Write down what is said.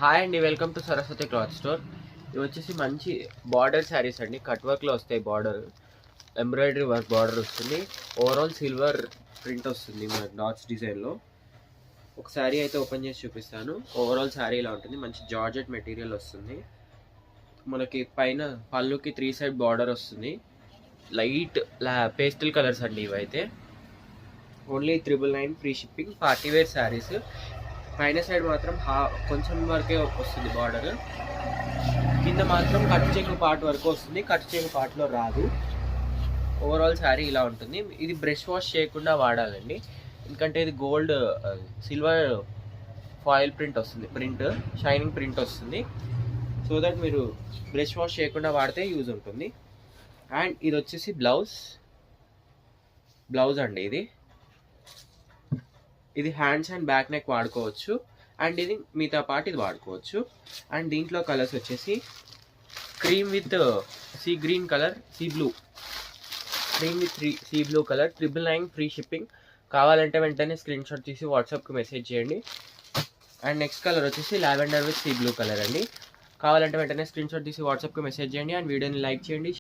Hi అండి, welcome to Saraswati cloth store. ఇవి వచ్చేసి మంచి బార్డర్ శారీస్ అండి. కట్ వర్క్లో వస్తాయి. బార్డర్ ఎంబ్రాయిడరీ వర్క్ బార్డర్ వస్తుంది. ఓవరాల్ సిల్వర్ ప్రింట్ వస్తుంది మనకి డాట్స్ డిజైన్లో. ఒక శారీ అయితే ఓపెన్ చేసి చూపిస్తాను. ఓవరాల్ శారీ ఇలా ఉంటుంది. మంచి జార్జెట్ మెటీరియల్ వస్తుంది. మనకి పైన పళ్ళుకి 3 సైడ్ బార్డర్ వస్తుంది. లైట్ పేస్టల్ కలర్స్ అండి ఇవైతే. Only 999 free shipping. Party wear saris. పైన సైడ్ మాత్రం కొంచెం వరకే వస్తుంది బార్డర్. కింద మాత్రం కట్ చెంగు పార్ట్ వరకు వస్తుంది. కట్ చెంగు పార్ట్లో రాదు. ఓవరాల్ శారీ ఇలా ఉంటుంది. ఇది బ్రష్ వాష్ చేయకుండా వాడాలండి, ఎందుకంటే ఇది గోల్డ్ సిల్వర్ ఫాయిల్ ప్రింట్ వస్తుంది. ప్రింట్ షైనింగ్ ప్రింట్ వస్తుంది. సో దట్ మీరు బ్రష్ వాష్ చేయకుండా వాడితే యూజ్ ఉంటుంది. అండ్ ఇది వచ్చేసి బ్లౌజ్ అండి. ఇది హ్యాండ్స్ అండ్ బ్యాక్ నెక్ వాడుకోవచ్చు. అండ్ ఇది మిగతా పార్ట్ ఇది వాడుకోవచ్చు. అండ్ దీంట్లో కలర్స్ వచ్చేసి cream with sea green colour, sea blue, cream with sea blue colour. 999 free shipping. కావాలంటే వెంటనే స్క్రీన్ షాట్ తీసి వాట్సాప్కి మెసేజ్ చేయండి. అండ్ నెక్స్ట్ కలర్ వచ్చేసి lavender with sea blue colour అండి. కావాలంటే వెంటనే స్క్రీన్ షాట్ తీసి వాట్సాప్కి మెసేజ్ చేయండి. అండ్ వీడియోని లైక్ చేయండి.